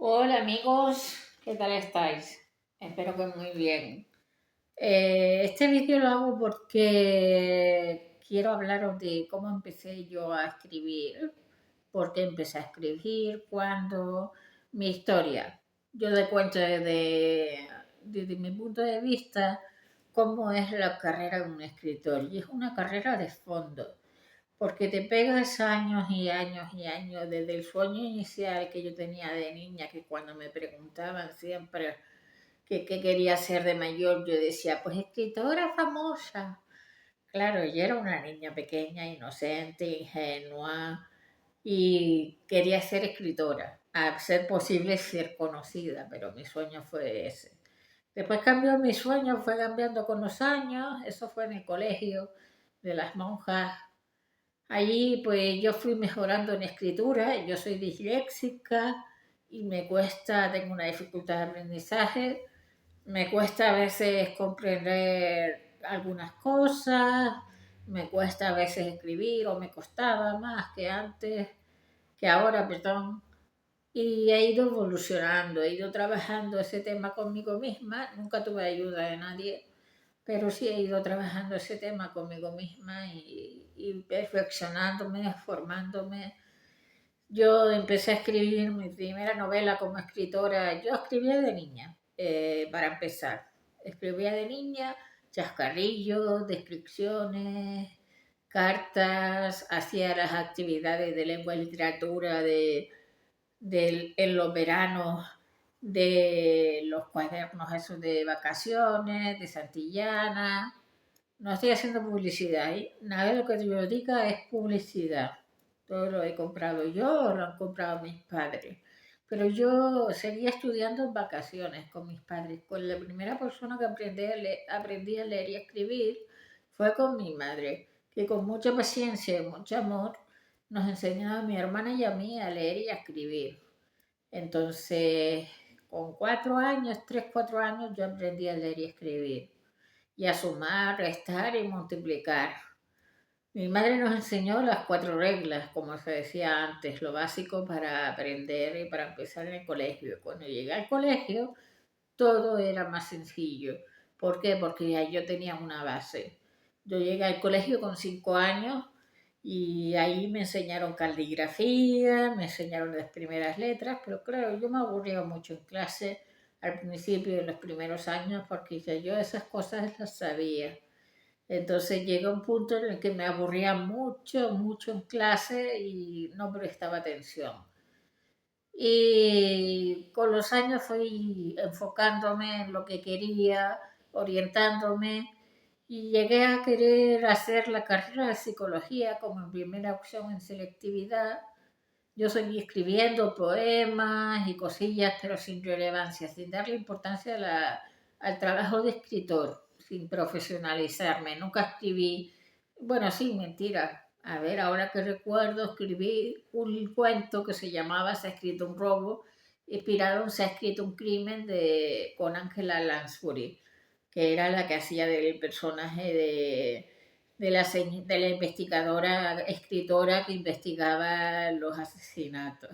Hola amigos, ¿qué tal estáis? Espero que muy bien. Este vídeo lo hago porque quiero hablaros de cómo empecé yo a escribir, por qué empecé a escribir, cuándo, mi historia. Yo le cuento desde mi punto de vista cómo es la carrera de un escritor. Y es una carrera de fondo porque te pegas años y años y años desde el sueño inicial que yo tenía de niña, que cuando me preguntaban siempre qué quería ser de mayor, yo decía, pues escritora famosa. Claro, yo era una niña pequeña, inocente, ingenua y quería ser escritora, a ser posible ser conocida, pero mi sueño fue ese. Después cambió mi sueño, fue cambiando con los años, eso fue en el colegio de las monjas. Allí pues yo fui mejorando en escritura, yo soy disléxica y me cuesta, tengo una dificultad de aprendizaje, me cuesta a veces comprender algunas cosas, me cuesta a veces escribir o me costaba más que antes, que ahora, perdón, y he ido evolucionando, he ido trabajando ese tema conmigo misma, nunca tuve ayuda de nadie, pero sí he ido trabajando ese tema conmigo misma y perfeccionándome, formándome. Yo empecé a escribir mi primera novela como escritora. Yo escribía de niña, para empezar. Escribía de niña chascarrillos, descripciones, cartas, hacía las actividades de lengua y literatura en los veranos de los cuadernos esos de vacaciones, de Santillana. No estoy haciendo publicidad, ¿eh? Nada de lo que yo diga es publicidad. Todo lo he comprado yo o lo han comprado mis padres. Pero yo seguía estudiando en vacaciones con mis padres. Con la primera persona que aprendí a leer y a escribir fue con mi madre, que con mucha paciencia y mucho amor nos enseñó a mi hermana y a mí a leer y a escribir. Entonces, con 4 años, 3, 4 años, yo aprendí a leer y escribir, y a sumar, restar y multiplicar. Mi madre nos enseñó las 4 reglas, como se decía antes, lo básico para aprender y para empezar en el colegio. Cuando llegué al colegio, todo era más sencillo. ¿Por qué? Porque ya yo tenía una base. Yo llegué al colegio con 5 años y ahí me enseñaron caligrafía, me enseñaron las primeras letras, pero claro, yo me aburría mucho en clase al principio, en los primeros años, porque ya yo esas cosas las sabía. Entonces llega un punto en el que me aburría mucho, mucho en clase y no prestaba atención. Y con los años fui enfocándome en lo que quería, orientándome y llegué a querer hacer la carrera de psicología como primera opción en selectividad. Yo seguí escribiendo poemas y cosillas, pero sin relevancia, sin darle importancia al trabajo de escritor, sin profesionalizarme. Nunca escribí, bueno, sí, mentira. A ver, ahora que recuerdo, escribí un cuento que se llamaba Se ha escrito un robo, inspirado en Se ha escrito un crimen con Angela Lansbury, que era la que hacía del personaje de la investigadora, escritora que investigaba los asesinatos.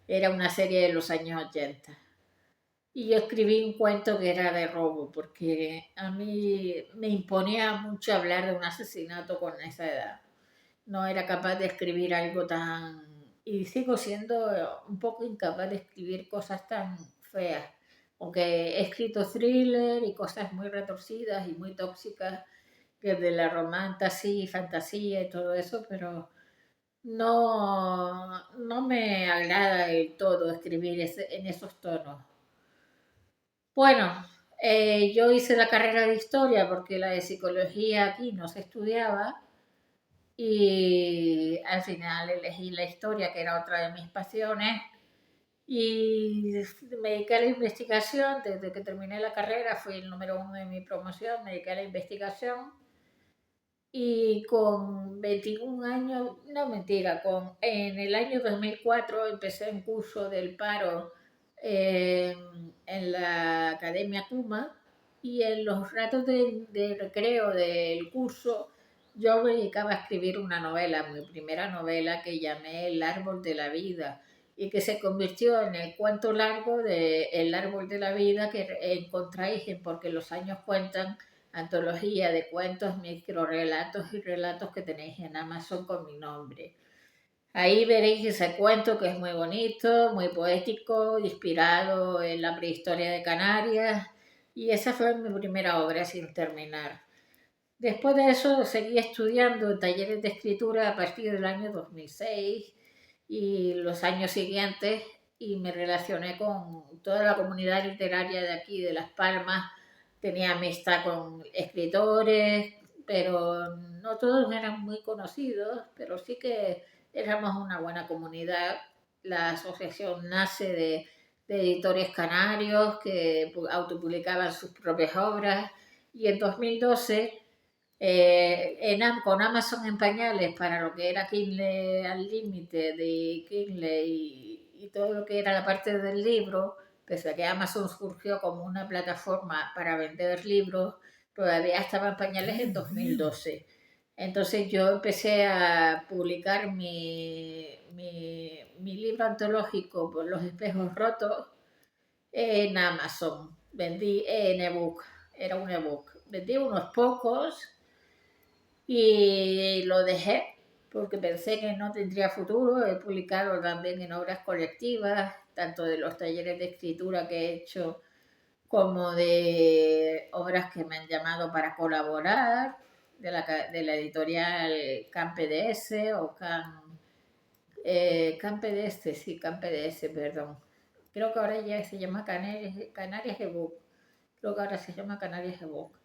Era una serie de los años 80. Y yo escribí un cuento que era de robo, porque a mí me imponía mucho hablar de un asesinato con esa edad. No era capaz de escribir algo tan... Y sigo siendo un poco incapaz de escribir cosas tan feas. Aunque he escrito thriller y cosas muy retorcidas y muy tóxicas, que de la romantasía y fantasía y todo eso, pero no me agrada del todo escribir en esos tonos. Bueno, yo hice la carrera de historia porque la de psicología aquí no se estudiaba y al final elegí la historia, que era otra de mis pasiones, y me dediqué a la investigación. Desde que terminé la carrera fui el número uno de mi promoción, me dediqué a la investigación. Y con 21 años, no mentira, en el año 2004 empecé un curso del paro en la Academia Kuma, y en los ratos de recreo del curso yo me dedicaba a escribir una novela, mi primera novela, que llamé El árbol de la vida. y que se convirtió en el cuento largo de El árbol de la vida que encontráis en Porque los años cuentan, antología de cuentos, microrelatos y relatos que tenéis en Amazon con mi nombre. Ahí veréis ese cuento que es muy bonito, muy poético, inspirado en la prehistoria de Canarias, y esa fue mi primera obra sin terminar. Después de eso seguí estudiando en talleres de escritura a partir del año 2006 y los años siguientes, y me relacioné con toda la comunidad literaria de aquí, de Las Palmas. Tenía amistad con escritores, pero no todos eran muy conocidos, pero sí que éramos una buena comunidad. La asociación nace de editores canarios que autopublicaban sus propias obras, y en 2012 con Amazon en pañales para lo que era Kindle al límite de Kindle y todo lo que era la parte del libro, pese a que Amazon surgió como una plataforma para vender libros, todavía estaba en pañales en 2012. Entonces yo empecé a publicar mi libro antológico por Los espejos rotos en Amazon. Vendí en ebook, era un ebook. Vendí unos pocos y lo dejé porque pensé que no tendría futuro. He publicado también en obras colectivas, tanto de los talleres de escritura que he hecho como de obras que me han llamado para colaborar, de la editorial Can PDS o Can PDS, sí, Can PDS, perdón. Creo que ahora ya se llama Canarias Ebook. Creo que ahora se llama Canarias Ebook.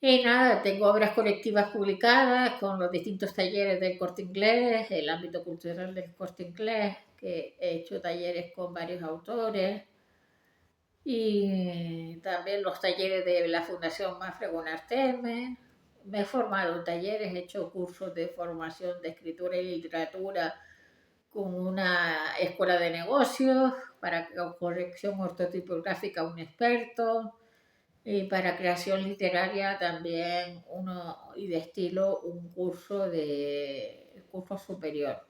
Y nada, tengo obras colectivas publicadas con los distintos talleres del Corte Inglés, el ámbito cultural del Corte Inglés, que he hecho talleres con varios autores, y también los talleres de la Fundación Mafre Bonarteme. Me he formado en talleres, he hecho cursos de formación de escritura y literatura con una escuela de negocios, para corrección ortotipográfica un experto, y para creación literaria también uno, y de estilo un curso superior.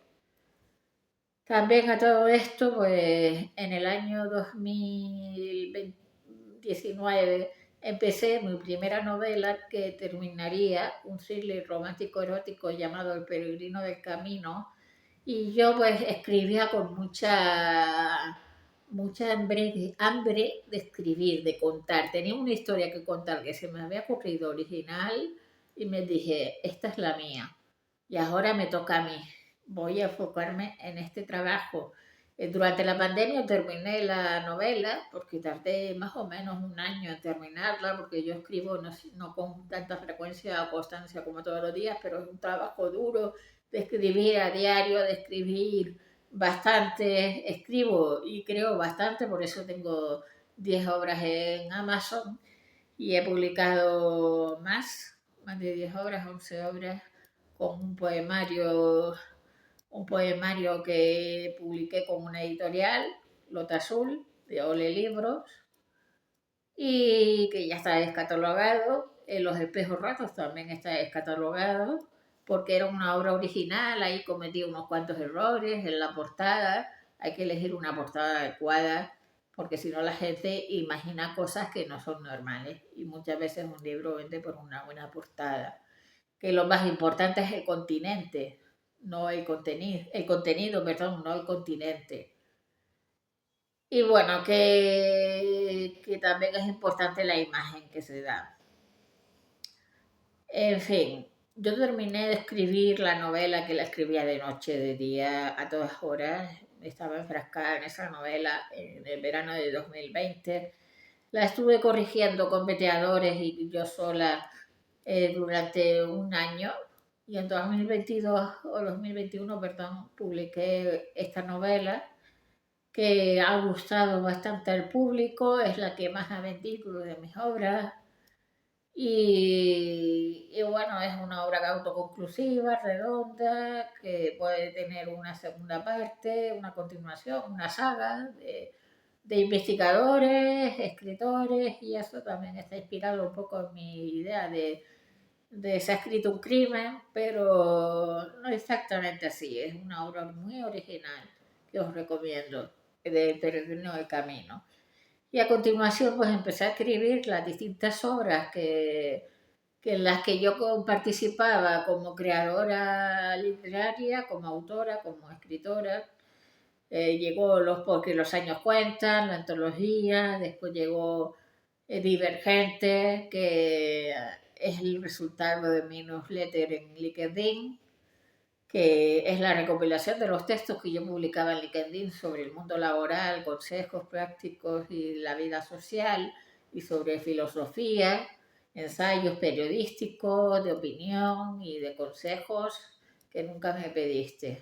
También a todo esto, pues en el año 2019 empecé mi primera novela, que terminaría un thriller romántico erótico llamado El peregrino del camino, y yo pues escribía con mucha hambre de escribir, de contar. Tenía una historia que contar que se me había ocurrido original, y me dije, esta es la mía. Y ahora me toca a mí. Voy a enfocarme en este trabajo. Durante la pandemia terminé la novela, porque tardé más o menos un año en terminarla, porque yo escribo no con tanta frecuencia o constancia como todos los días, pero es un trabajo duro de escribir a diario, de escribir bastante, escribo y creo bastante, por eso tengo 10 obras en Amazon, y he publicado más de 10 obras, 11 obras, con un poemario que publiqué con una editorial, Lota Azul, de Ole Libros, y que ya está descatalogado. Los espejos ratos también está descatalogado, porque era una obra original. Ahí cometí unos cuantos errores en la portada. Hay que elegir una portada adecuada, porque si no la gente imagina cosas que no son normales, y muchas veces un libro vende por una buena portada. Que lo más importante es el continente, no el contenido, perdón, no el continente. Y bueno, que también es importante la imagen que se da. En fin, yo terminé de escribir la novela, que la escribía de noche, de día, a todas horas. Estaba enfrascada en esa novela en el verano de 2020. La estuve corrigiendo con veteadores y yo sola durante un año. Y en 2022 o 2021, perdón, publiqué esta novela, que ha gustado bastante al público, es la que más ha vendido de mis obras. Y bueno, es una obra autoconclusiva, redonda, que puede tener una segunda parte, una continuación, una saga de investigadores, escritores, y eso también está inspirado un poco en mi idea de se ha escrito un crimen, pero no exactamente así, es una obra muy original, que os recomiendo, del Peregrino de Camino. Y a continuación pues empecé a escribir las distintas obras que en las que yo participaba como creadora literaria, como autora, como escritora. Llegó Porque los años cuentan, la antología, después llegó Divergente, que es el resultado de mi newsletter en LinkedIn, que es la recopilación de los textos que yo publicaba en LinkedIn sobre el mundo laboral, consejos prácticos y la vida social, y sobre filosofía, ensayos periodísticos, de opinión y de consejos que nunca me pediste.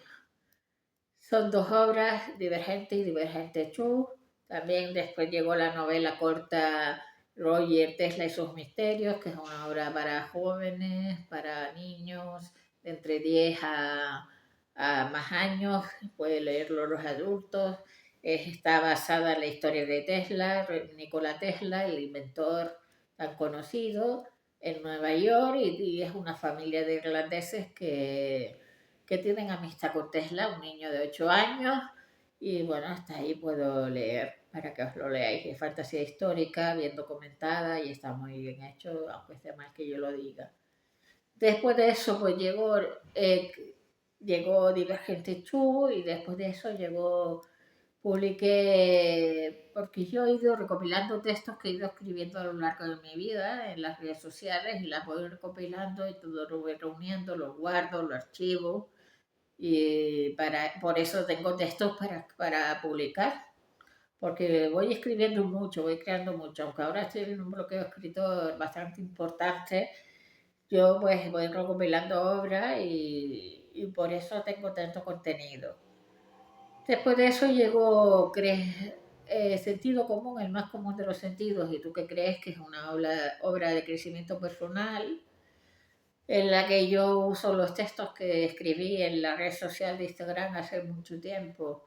Son dos obras, Divergente y Divergente 2. También después llegó la novela corta Roger, Tesla y sus misterios, que es una obra para jóvenes, para niños, de entre 10 a más años, pueden leerlo los adultos. Está basada en la historia de Tesla, Nikola Tesla, el inventor tan conocido, en Nueva York, y es una familia de irlandeses que tienen amistad con Tesla, un niño de 8 años, y bueno, hasta ahí puedo leer para que os lo leáis. Es fantasía histórica, bien documentada y está muy bien hecho, aunque esté mal que yo lo diga. Después de eso, pues llegó Divergente 2 y después de eso publiqué, porque yo he ido recopilando textos que he ido escribiendo a lo largo de mi vida en las redes sociales y las voy recopilando y todo lo voy reuniendo, lo guardo, lo archivo y por eso tengo textos para publicar, porque voy escribiendo mucho, voy creando mucho, aunque ahora estoy en un bloqueo escritor bastante importante, yo pues voy recopilando obras y por eso tengo tanto contenido. Después de eso llegó Sentido Común, el más común de los sentidos, y tú qué crees que es una obra de crecimiento personal, en la que yo uso los textos que escribí en la red social de Instagram hace mucho tiempo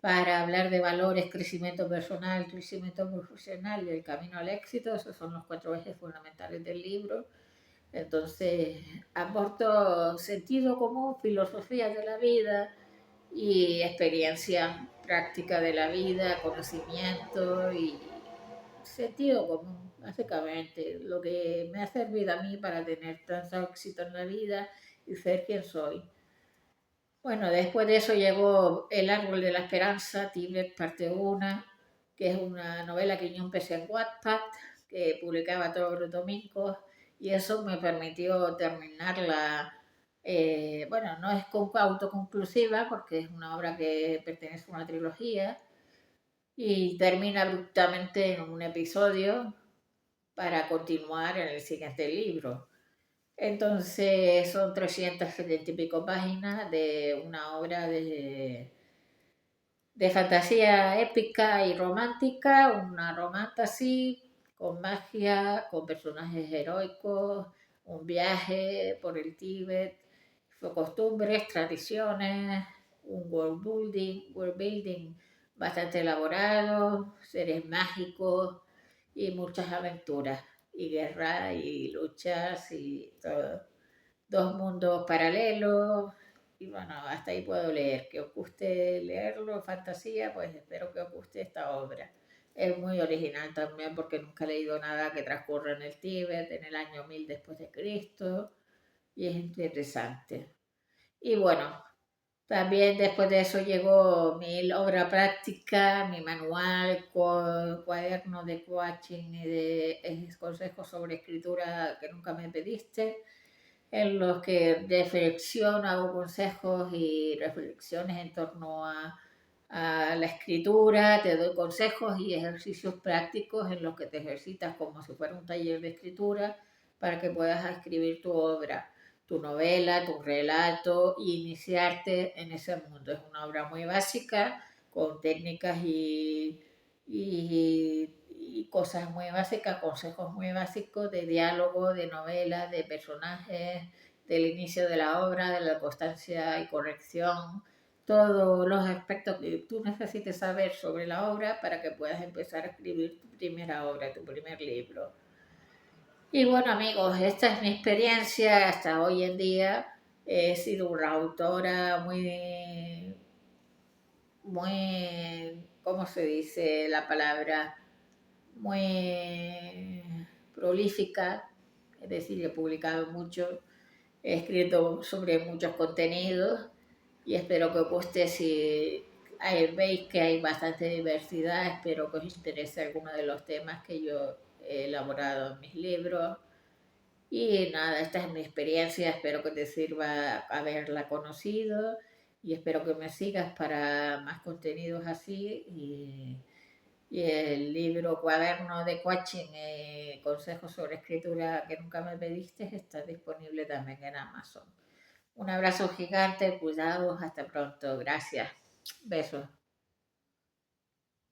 para hablar de valores, crecimiento personal, crecimiento profesional y el camino al éxito. Esos son los 4 ejes fundamentales del libro. Entonces, aporto sentido común, filosofía de la vida y experiencia práctica de la vida, conocimiento y sentido común, básicamente, lo que me ha servido a mí para tener tanto éxito en la vida y ser quien soy. Bueno, después de eso llegó El árbol de la esperanza, Tíbet, parte 1, que es una novela que yo empecé en Wattpad, que publicaba todos los domingos, y eso me permitió terminarla. Bueno, no es autoconclusiva porque es una obra que pertenece a una trilogía y termina abruptamente en un episodio para continuar en el siguiente libro. Entonces son 370 y pico páginas de una obra de fantasía épica y romántica, una romantasy con magia, con personajes heroicos, un viaje por el Tíbet, costumbres, tradiciones, un world building bastante elaborado, seres mágicos y muchas aventuras y guerra y luchas y todo. Dos mundos paralelos y bueno, hasta ahí puedo leer. Que os guste leerlo, fantasía, pues espero que os guste esta obra. Es muy original también porque nunca he leído nada que transcurra en el Tíbet, en el año 1000 después de Cristo, y es interesante. Y bueno, también después de eso llegó mi obra práctica, mi manual, cuaderno de coaching y de consejos sobre escritura que nunca me pediste, en los que reflexiono, hago consejos y reflexiones en torno a la escritura, te doy consejos y ejercicios prácticos en los que te ejercitas como si fuera un taller de escritura para que puedas escribir tu obra, tu novela, tu relato e iniciarte en ese mundo. Es una obra muy básica con técnicas y cosas muy básicas, consejos muy básicos de diálogo, de novela, de personajes, del inicio de la obra, de la constancia y corrección, todos los aspectos que tú necesites saber sobre la obra para que puedas empezar a escribir tu primera obra, tu primer libro. Y bueno amigos, esta es mi experiencia hasta hoy en día. He sido una autora muy, ¿cómo se dice la palabra? Muy prolífica, es decir, he publicado mucho, he escrito sobre muchos contenidos y espero que os guste. Si veis que hay bastante diversidad, espero que os interese alguno de los temas que yo he elaborado en mis libros. Y nada, esta es mi experiencia, espero que te sirva haberla conocido y espero que me sigas para más contenidos así. Y el libro Cuaderno de Coaching, Consejos sobre Escritura que nunca me pediste, está disponible también en Amazon. Un abrazo gigante, cuidados, hasta pronto, gracias, besos.